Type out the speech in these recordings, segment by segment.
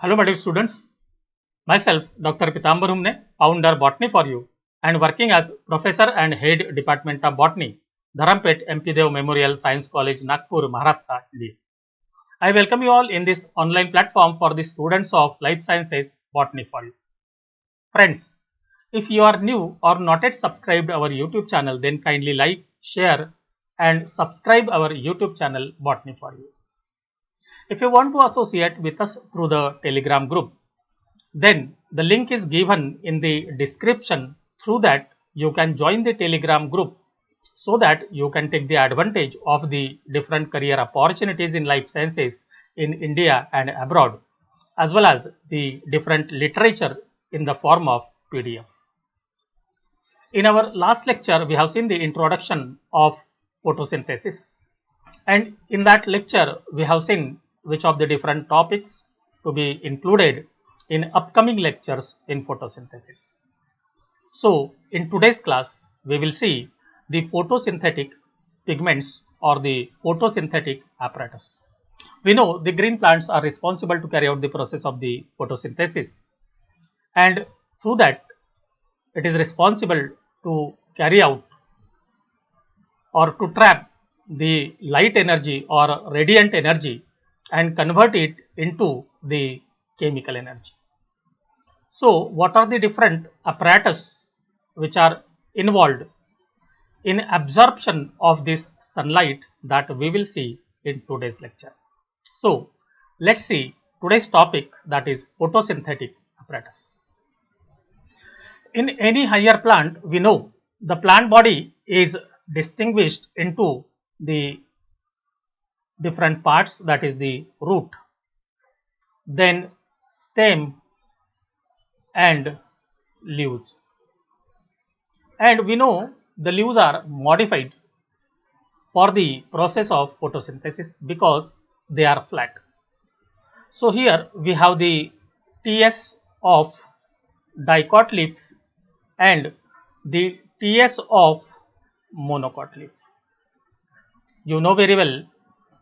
Hello, my dear students. Myself, Dr. Pitambar Humne, founder Botany for You, and working as Professor and Head Department of Botany, Dharampet MP Dev Memorial Science College, Nagpur, Maharashtra, India. I welcome you all in this online platform for the students of Life Sciences Botany for You. Friends, if you are new or not yet subscribed our YouTube channel, then kindly like, share, and subscribe our YouTube channel Botany for You. If you want to associate with us through the Telegram group, then the link is given in the description. Through that you can join the Telegram group so that you can take the advantage of the different career opportunities in life sciences in India and abroad, as well as the different literature in the form of PDF. In our last lecture, we have seen the introduction of photosynthesis, and in that lecture we have seen which of the different topics to be included in upcoming lectures in photosynthesis. So, in today's class, we will see the photosynthetic pigments or the photosynthetic apparatus. We know the green plants are responsible to carry out the process of the photosynthesis, and through that it is responsible to carry out or to trap the light energy or radiant energy and convert it into the chemical energy. So, what are the different apparatus which are involved in absorption of this sunlight that we will see in today's lecture. So, let's see today's topic, that is photosynthetic apparatus. In any higher plant, we know the plant body is distinguished into the different parts, that is the root, then stem and leaves, and we know the leaves are modified for the process of photosynthesis because they are flat. So here we have the TS of dicot leaf and the TS of monocot leaf. You know very well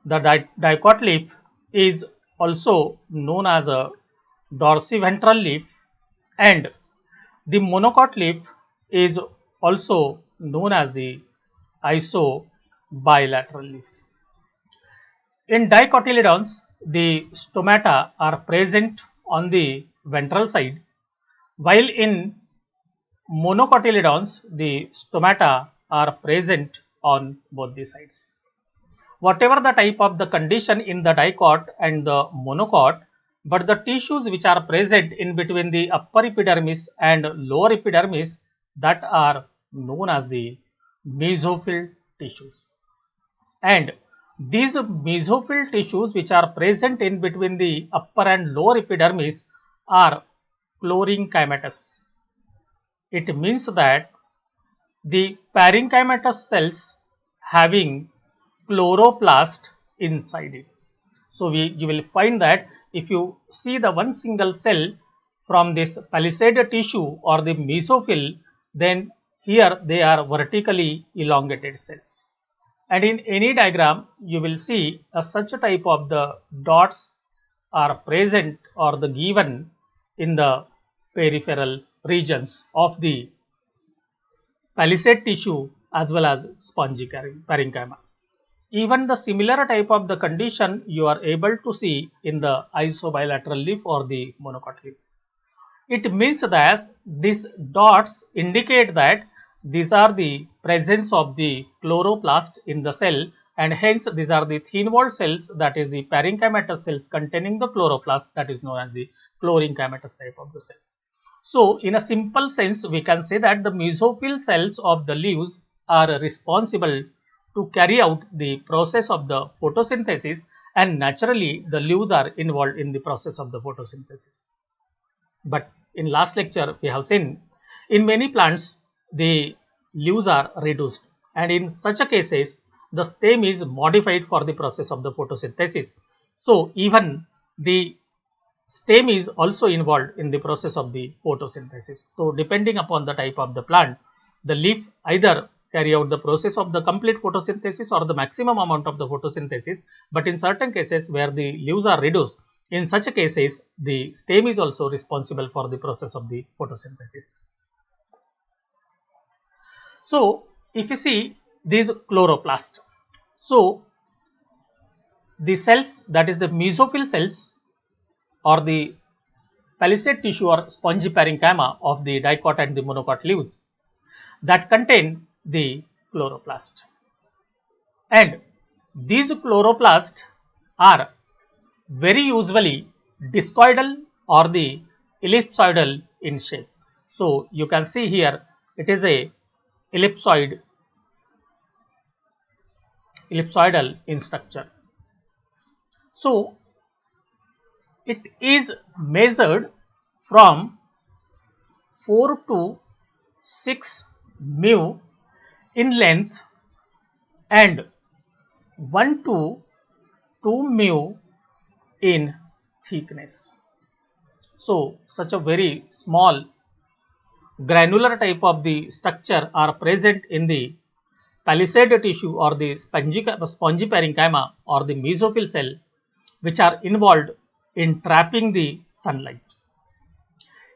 the dicot leaf is also known as a dorsiventral leaf, and the monocot leaf is also known as the isobilateral leaf. In dicotyledons, the stomata are present on the ventral side, while in monocotyledons the stomata are present on both the sides. Whatever the type of the condition in the dicot and the monocot, but the tissues which are present in between the upper epidermis and lower epidermis, that are known as the mesophyll tissues, and these mesophyll tissues which are present in between the upper and lower epidermis are chlorenchymatous. It means that the parenchymatous cells having chloroplast inside it. So you will find that if you see the one single cell from this palisade tissue or the mesophyll, then here they are vertically elongated cells. And in any diagram you will see such a type of the dots are present or the given in the peripheral regions of the palisade tissue as well as spongy parenchyma. Even the similar type of the condition you are able to see in the isobilateral leaf or the monocot leaf. It means that these dots indicate that these are the presence of the chloroplast in the cell, and hence these are the thin walled cells, that is the parenchymatous cells containing the chloroplast, that is known as the chlorenchymatous type of the cell. So in a simple sense we can say that the mesophyll cells of the leaves are responsible to carry out the process of the photosynthesis, and naturally the leaves are involved in the process of the photosynthesis. But in last lecture we have seen in many plants the leaves are reduced, and in such a cases the stem is modified for the process of the photosynthesis. So even the stem is also involved in the process of the photosynthesis. So depending upon the type of the plant, the leaf either carry out the process of the complete photosynthesis or the maximum amount of the photosynthesis, but in certain cases where the leaves are reduced, In such cases, the stem is also responsible for the process of the photosynthesis. So, if you see these chloroplast, so the cells, that is the mesophyll cells or the palisade tissue or spongy parenchyma of the dicot and the monocot leaves, that contain the chloroplast, and these chloroplasts are very usually discoidal or the ellipsoidal in shape. So, you can see here it is a ellipsoidal in structure. So, it is measured from 4 to 6 mu in length and 1 to 2 mu in thickness. So, such a very small granular type of the structure are present in the palisade tissue or the spongy parenchyma or the mesophyll cell, which are involved in trapping the sunlight.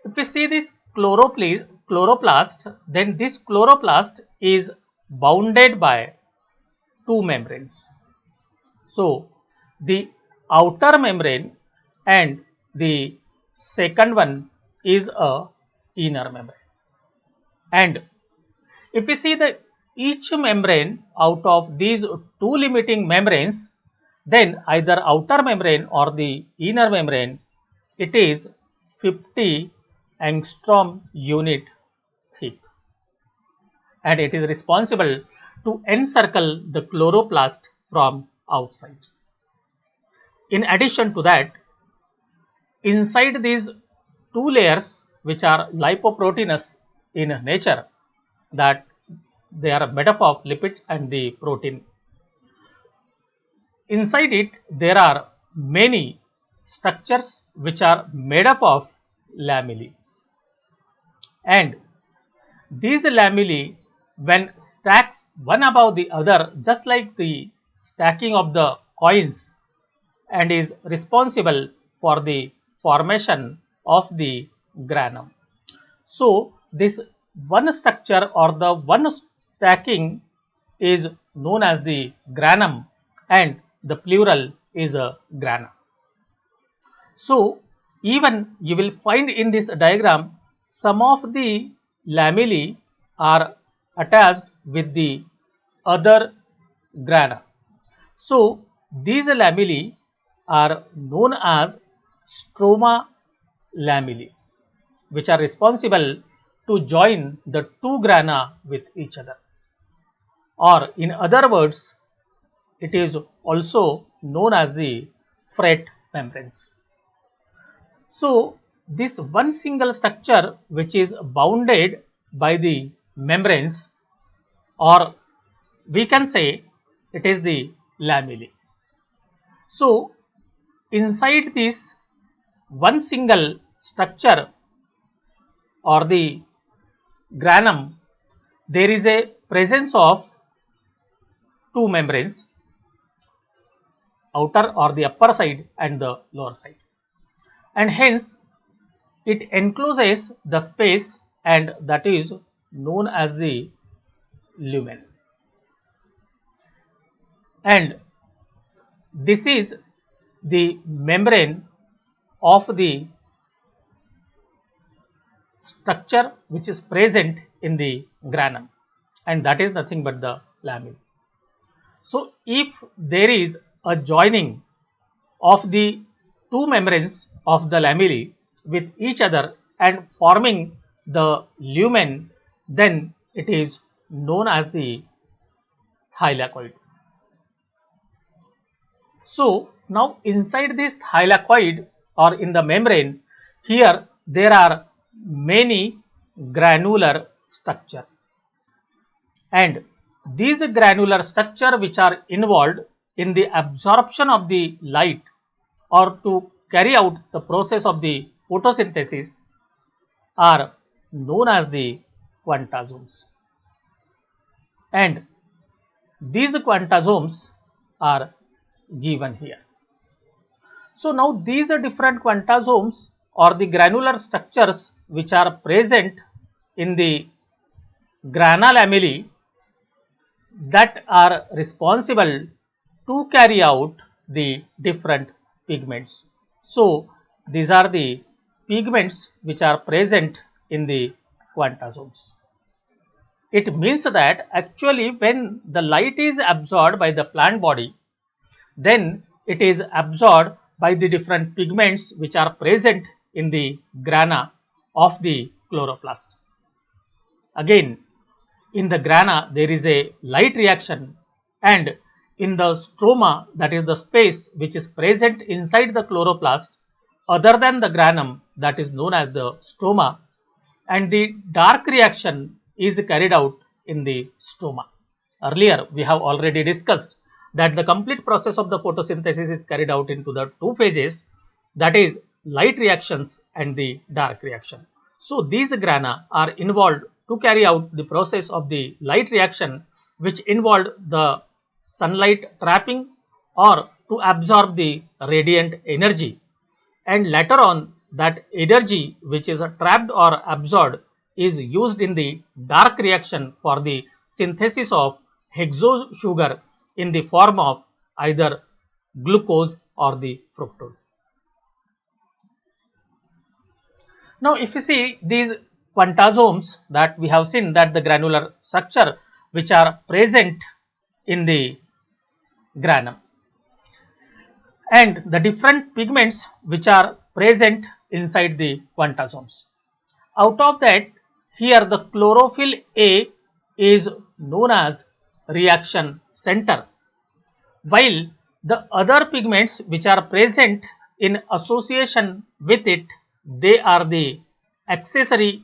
If we see this chloroplast, then this chloroplast is bounded by two membranes. So, the outer membrane and the second one is a inner membrane. And if we see the each membrane out of these two limiting membranes, then either outer membrane or the inner membrane, it is 50 angstrom unit thick, and it is responsible to encircle the chloroplast from outside. In addition to that, inside these two layers, which are lipoproteinous in nature, that they are made up of lipid and the protein. Inside it, there are many structures which are made up of lamellae, and these lamellae, when stacked one above the other, just like the stacking of the coins, and is responsible for the formation of the granum. So, this one structure or the one stacking is known as the granum, and the plural is a grana. So, even you will find in this diagram some of the lamellae are attached with the other grana. So, these lamellae are known as stroma lamellae, which are responsible to join the two grana with each other, or in other words, it is also known as the fret membranes. So, this one single structure which is bounded by the membranes, or we can say it is the lamellae. So, inside this one single structure or the granum, there is a presence of two membranes, outer or the upper side and the lower side, and hence it encloses the space, and that is known as the lumen. And this is the membrane of the structure which is present in the granum, and that is nothing but the lamellae. So, if there is a joining of the two membranes of the lamellae with each other and forming the lumen, then it is known as the thylakoid. So, now inside this thylakoid or in the membrane, here there are many granular structure, and these granular structure which are involved in the absorption of the light or to carry out the process of the photosynthesis are known as the quantasomes, and these quantasomes are given here. So now these are different quantasomes or the granular structures which are present in the grana lamellae that are responsible to carry out the different pigments. So these are the pigments which are present in the quantasomes. It means that actually when the light is absorbed by the plant body, then it is absorbed by the different pigments which are present in the grana of the chloroplast. Again, in the grana there is a light reaction, and in the stroma, that is the space which is present inside the chloroplast other than the granum, that is known as the stroma, and the dark reaction is carried out in the stroma. Earlier we have already discussed that the complete process of the photosynthesis is carried out into the two phases, that is light reactions and the dark reaction. So these grana are involved to carry out the process of the light reaction, which involved the sunlight trapping or to absorb the radiant energy, and later on that energy which is trapped or absorbed is used in the dark reaction for the synthesis of hexose sugar in the form of either glucose or the fructose. Now if you see these quantasomes, that we have seen that the granular structure which are present in the granum, and the different pigments which are present inside the quantasomes. Out of that, here the chlorophyll A is known as reaction center, while the other pigments which are present in association with it, they are the accessory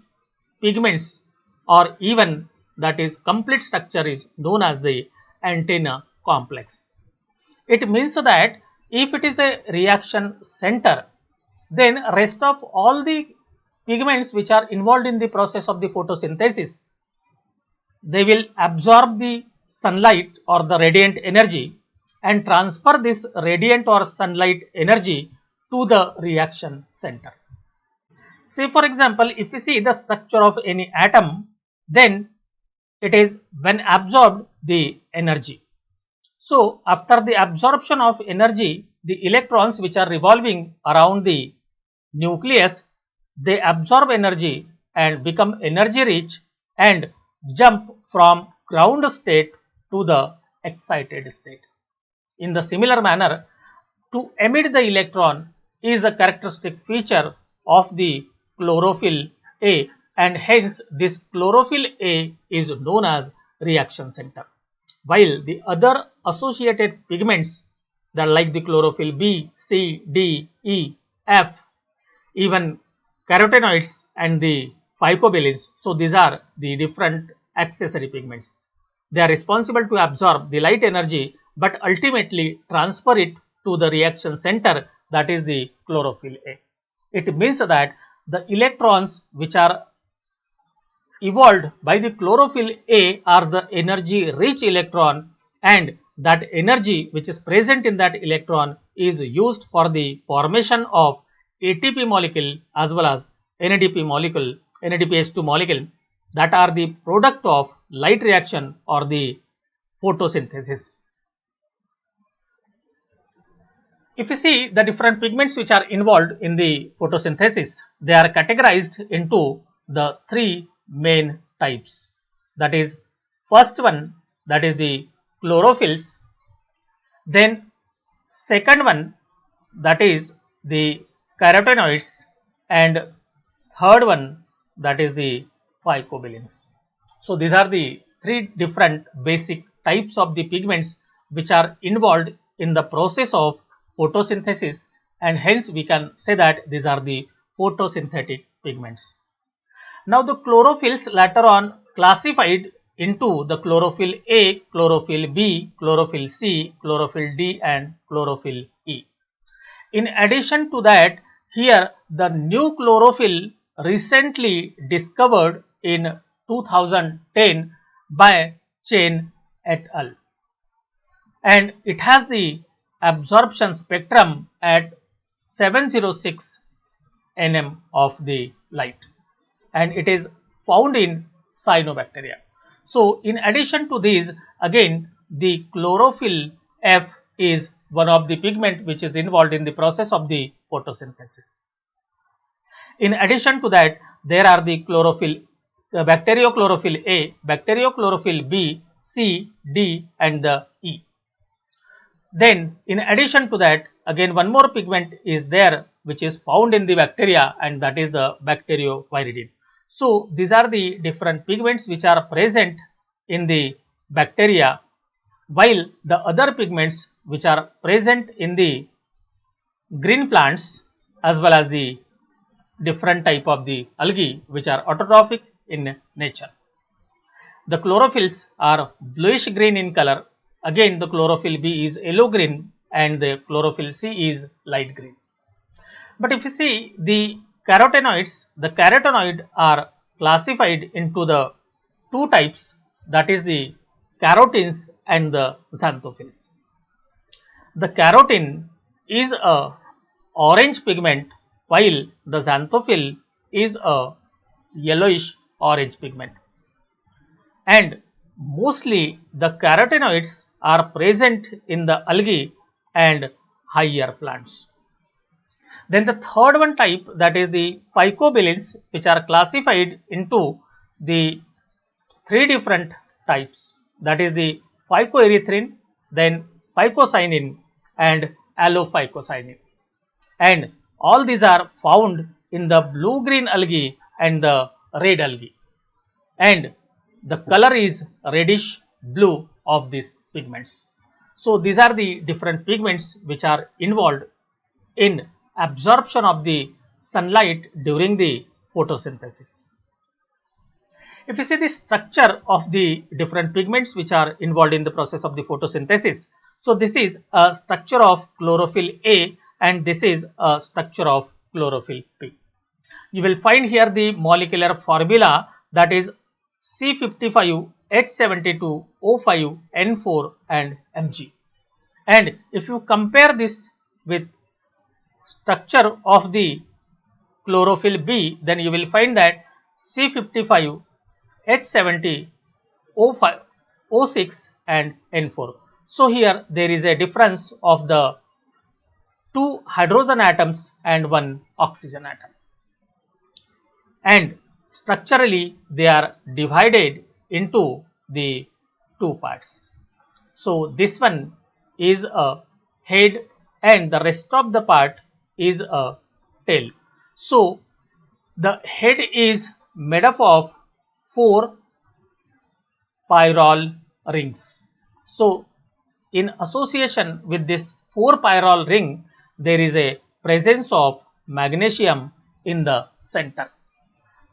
pigments, or even that is complete structure is known as the antenna complex. It means that if it is a reaction center, then rest of all the pigments which are involved in the process of the photosynthesis, they will absorb the sunlight or the radiant energy and transfer this radiant or sunlight energy to the reaction center. Say for example, if you see the structure of any atom, then it is when absorbed the energy. So after the absorption of energy, the electrons which are revolving around the nucleus, they absorb energy and become energy rich and jump from ground state to the excited state. In the similar manner, to emit the electron is a characteristic feature of the chlorophyll A, and hence this chlorophyll A is known as reaction center, while the other associated pigments that like the chlorophyll B, C, D, E, F, even carotenoids and the phycobilins, so these are the different accessory pigments. They are responsible to absorb the light energy but ultimately transfer it to the reaction center, that is the chlorophyll A. It means that the electrons which are evolved by the chlorophyll A are the energy rich electron, and that energy which is present in that electron is used for the formation of ATP molecule as well as NADP molecule, NADPH2 molecule, that are the product of light reaction or the photosynthesis. If you see the different pigments which are involved in the photosynthesis, they are categorized into the three main types. That is, first one, that is the chlorophylls, then second one, that is the carotenoids, and third one, that is the phycobilins. So these are the three different basic types of the pigments which are involved in the process of photosynthesis, and hence we can say that these are the photosynthetic pigments. Now the chlorophylls later on classified into the chlorophyll A, chlorophyll B, chlorophyll C, chlorophyll D, and chlorophyll E. In addition to that, here the new chlorophyll recently discovered in 2010 by Chen et al. And it has the absorption spectrum at 706 nm of the light, and it is found in cyanobacteria. So in addition to these, again the chlorophyll F is one of the pigment which is involved in the process of the photosynthesis. In addition to that, there are the chlorophyll, bacteriochlorophyll A, bacteriochlorophyll B, C, D and the E. Then in addition to that, again one more pigment is there which is found in the bacteria, and that is the bacterioviridin. So these are the different pigments which are present in the bacteria, while the other pigments which are present in the green plants as well as the different type of the algae which are autotrophic in nature. The chlorophylls are bluish green in color. Again the chlorophyll B is yellow green and the chlorophyll C is light green. But if you see the carotenoids, the carotenoid are classified into the two types, that is the carotenes and the xanthophylls. The carotene is a orange pigment while the xanthophyll is a yellowish orange pigment, and mostly the carotenoids are present in the algae and higher plants. Then the third one type, that is the phycobilins, which are classified into the three different types, that is the phycoerythrin, then phycocyanin and allophycocyanin, and all these are found in the blue green algae and the red algae, and the color is reddish blue of these pigments. So these are the different pigments which are involved in absorption of the sunlight during the photosynthesis. If you see the structure of the different pigments which are involved in the process of the photosynthesis, so this is a structure of chlorophyll A and this is a structure of chlorophyll B. You will find here the molecular formula, that is C55, H72, O5, N4 and Mg. And if you compare this with structure of the chlorophyll B, then you will find that C55, H70, O5, O6 and N4. So here there is a difference of the 2 hydrogen atoms and 1 oxygen atom, and structurally they are divided into the two parts. So this one is a head and the rest of the part is a tail. So the head is made up of 4 pyrrole rings. So in association with this 4 pyrrole ring, there is a presence of magnesium in the center.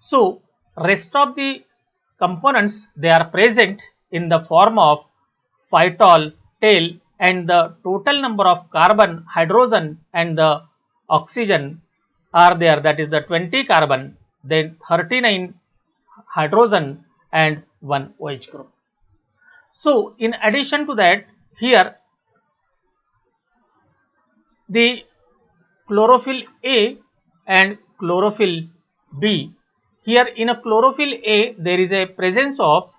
So rest of the components, they are present in the form of phytol tail, and the total number of carbon, hydrogen and the oxygen are there, that is the 20 carbon, then 39 hydrogen and 1 OH group. So in addition to that, here the chlorophyll A and chlorophyll B, here in a chlorophyll A there is a presence of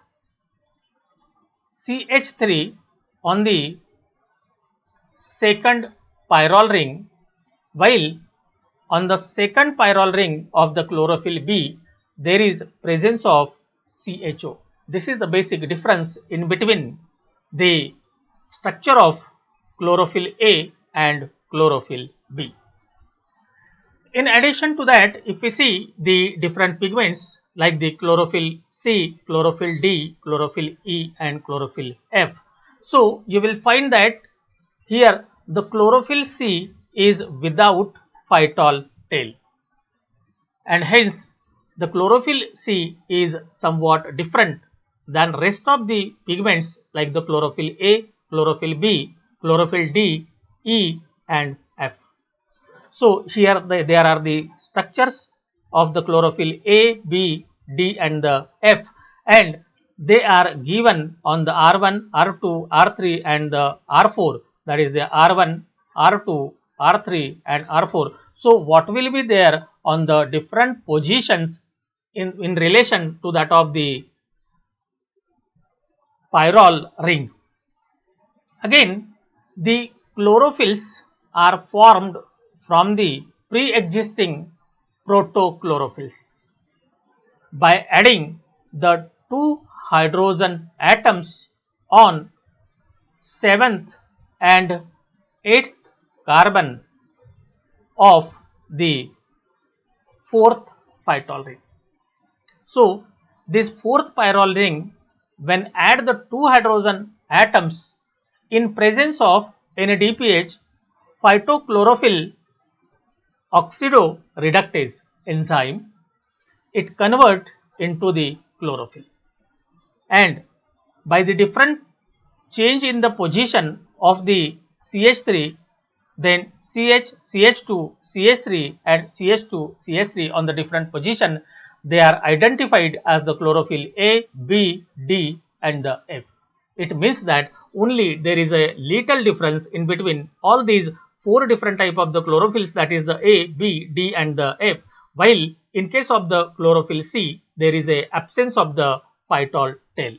CH3 on the second pyrrole ring, while on the second pyrrole ring of the chlorophyll B there is presence of CHO. This is the basic difference in between the structure of chlorophyll A and chlorophyll B. In addition to that, if we see the different pigments like the chlorophyll C, chlorophyll D, chlorophyll E and chlorophyll F, so you will find that here the chlorophyll C is without phytol tail, and hence the chlorophyll C is somewhat different than rest of the pigments like the chlorophyll A, chlorophyll B, chlorophyll D, E and F. So here there are the structures of the chlorophyll A, B, D and the F, and they are given on the R1, R2, R3 and the R4, that is the R1, R2, R3 and R4. So what will be there on the different positions in relation to that of the pyrrole ring? Again, the chlorophylls are formed from the pre-existing protochlorophylls by adding the two hydrogen atoms on 7th and 8th carbon of the 4th pyrrole ring. So, this 4th pyrrole ring, when add the two hydrogen atoms in presence of NADPH, phytochlorophyll oxidoreductase enzyme, it convert into the chlorophyll, and by the different change in the position of the CH3, then CH, CH2, CH3 and CH2, CH3 on the different position, they are identified as the chlorophyll A, B, D and the F. It means that only there is a little difference in between all these four different type of the chlorophylls, that is the A, B, D and the F, while in case of the chlorophyll C, there is a absence of the phytol tail.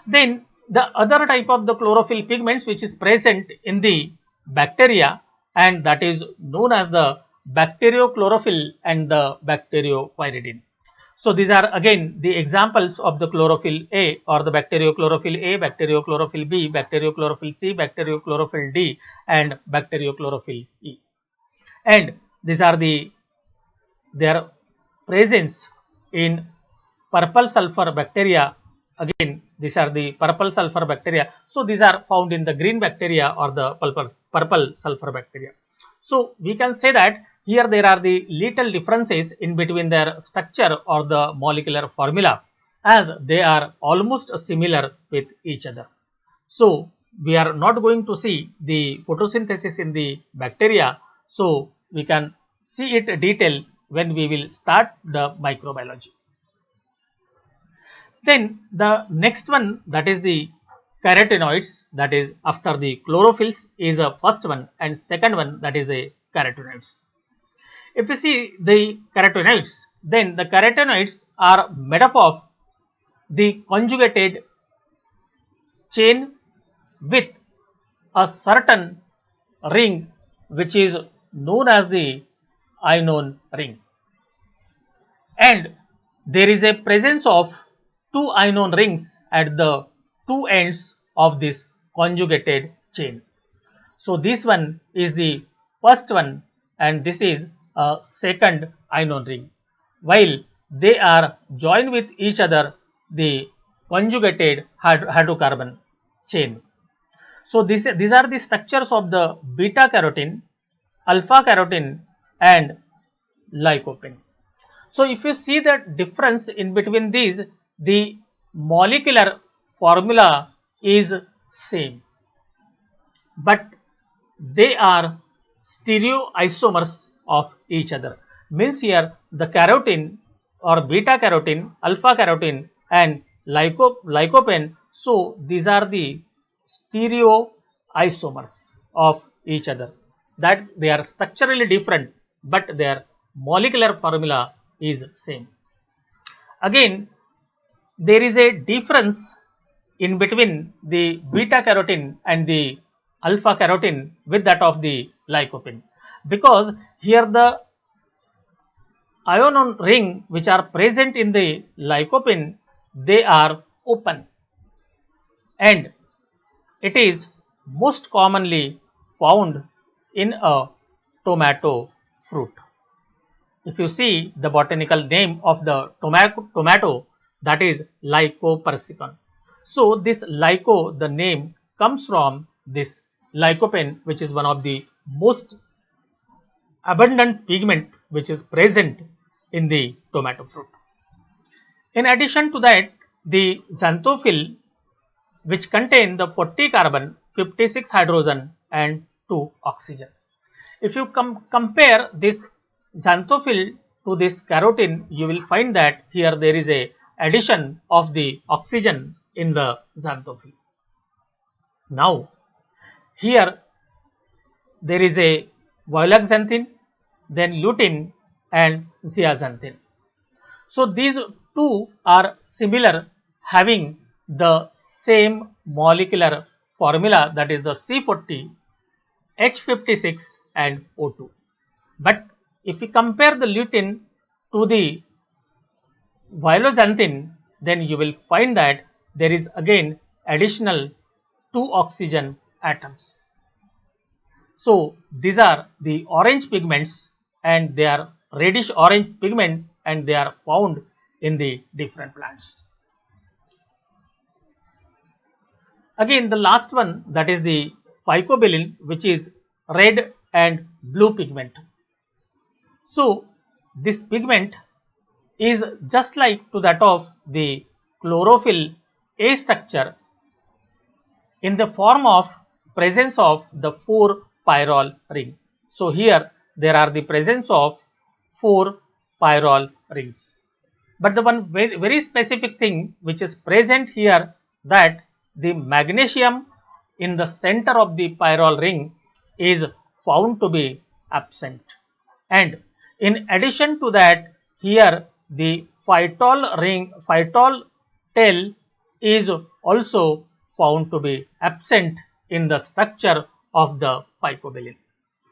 Then the other type of the chlorophyll pigments which is present in the bacteria, and that is known as the bacteriochlorophyll and the bacteriopyridine. So these are again the examples of the chlorophyll A or the bacteriochlorophyll A, bacteriochlorophyll B, bacteriochlorophyll C, bacteriochlorophyll D and bacteriochlorophyll E. And these are their presence in purple sulfur bacteria. Again, these are the purple sulfur bacteria. So these are found in the green bacteria or the purple sulfur bacteria. So we can say that here there are the little differences in between their structure or the molecular formula, as they are almost similar with each other. So we are not going to see the photosynthesis in the bacteria. So we can see it detail when we will start the microbiology. Then the next one, that is the carotenoids, that is after the chlorophylls is a first one, and second one, that is a carotenoids. If we see the carotenoids, then the carotenoids are made up of the conjugated chain with a certain ring which is known as the Inon ring, and there is a presence of two Inon rings at the two ends of this conjugated chain. So this one is the first one and this is a second Inon ring, while they are joined with each other the conjugated hydrocarbon chain. So these are the structures of the beta carotene, alpha carotene and lycopene. So if you see the difference in between these, the molecular formula is same, but they are stereoisomers of each other. Means here the carotene or beta carotene, alpha carotene and lycopene, so these are the stereoisomers of each other, that they are structurally different but their molecular formula is same. Again, there is a difference in between the beta carotene and the alpha carotene with that of the lycopene, because here the ion ring which are present in the lycopene, they are open, and it is most commonly found in a tomato fruit. If you see the botanical name of the tomato, that is Lycopersicon. So this lyco, the name comes from this lycopene, which is one of the most abundant pigment which is present in the tomato fruit. In addition to that, the xanthophyll, which contain the 40 carbon, 56 hydrogen and 2 oxygen. If you compare this xanthophyll to this carotene, you will find that here there is a addition of the oxygen in the xanthophyll. Now here there is a violaxanthin, then lutein and zeaxanthin. So these two are similar, having the same molecular formula, that is the C40, H56 and O2. But if we compare the lutein to the violaxanthin, then you will find that there is again additional 2 oxygen atoms. So these are the orange pigments, and they are reddish orange pigment, and they are found in the different plants. Again, the last one, that is the phycobilin, which is red and blue pigment. So this pigment is just like to that of the chlorophyll A structure in the form of presence of the 4 pyrrole ring. So here there are the presence of 4 pyrrole rings. But the one very specific thing which is present here, that the magnesium in the center of the pyrrole ring is found to be absent. And in addition to that, here the phytol tail is also found to be absent in the structure of the phycobilin.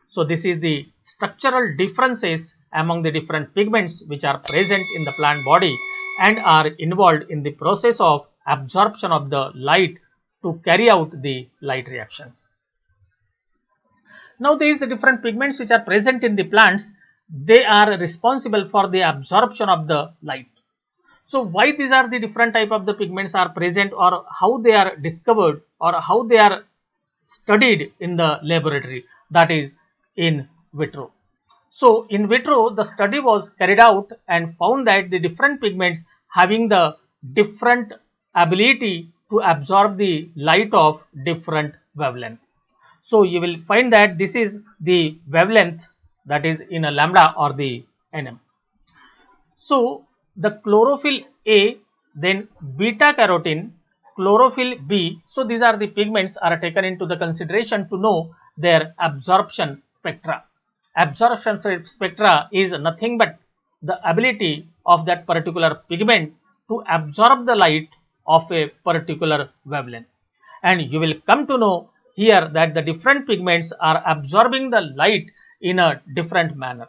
So this is the structural differences among the different pigments which are present in the plant body and are involved in the process of absorption of the light to carry out the light reactions. Now these different pigments which are present in the plants, they are responsible for the absorption of the light. So why these are the different type of the pigments are present, or how they are discovered, or how they are studied in the laboratory, that is in vitro. So in vitro the study was carried out and found that the different pigments having the different ability to absorb the light of different wavelength. So you will find that this is the wavelength, that is in a lambda or the nm. So the chlorophyll A, then beta carotene, chlorophyll B, so these are the pigments are taken into the consideration to know their absorption spectra. Absorption spectra is nothing but the ability of that particular pigment to absorb the light of a particular wavelength. And you will come to know here that the different pigments are absorbing the light in a different manner,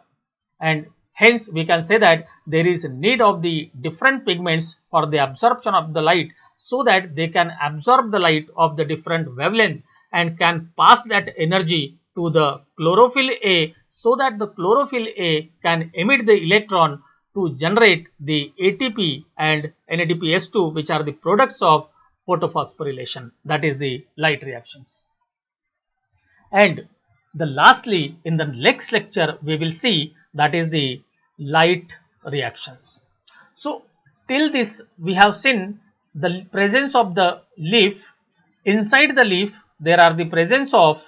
and hence we can say that there is need of the different pigments for the absorption of the light, so that they can absorb the light of the different wavelength and can pass that energy to the chlorophyll A, so that the chlorophyll A can emit the electron to generate the ATP and NADPH2, which are the products of photophosphorylation, that is the light reactions. And the lastly, in the next lecture we will see, that is the light reactions. So till this we have seen the presence of the leaf. Inside the leaf there are the presence of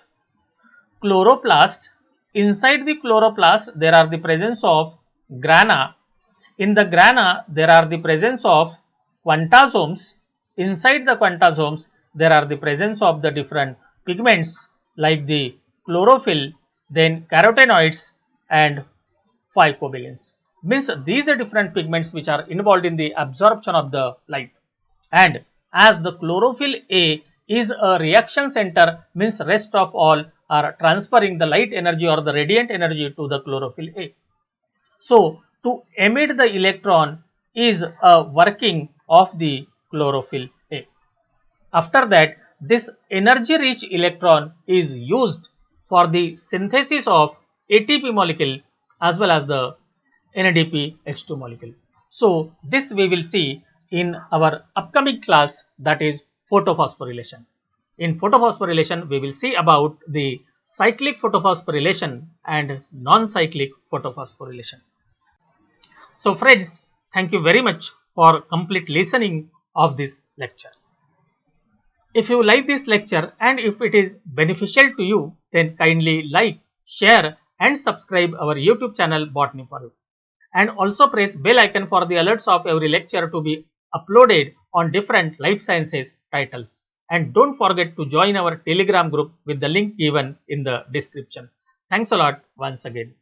chloroplast. Inside the chloroplast there are the presence of grana. In the grana there are the presence of quantasomes. Inside the quantasomes there are the presence of the different pigments like the chlorophyll, then carotenoids and phycobilins. Means these are different pigments which are involved in the absorption of the light. And as the chlorophyll A is a reaction center, means rest of all are transferring the light energy or the radiant energy to the chlorophyll A. So to emit the electron is a working of the chlorophyll A. After that, this energy rich electron is used for the synthesis of ATP molecule as well as the NADPH2 molecule. So this we will see in our upcoming class, that is photophosphorylation. In photophosphorylation we will see about the cyclic photophosphorylation and non-cyclic photophosphorylation. So friends, thank you very much for complete listening of this lecture. If you like this lecture and if it is beneficial to you, then kindly like, share and subscribe our YouTube channel Botany for You, and also press bell icon for the alerts of every lecture to be uploaded on different life sciences titles. and don't forget to join our Telegram group with the link given in the description. Thanks a lot once again.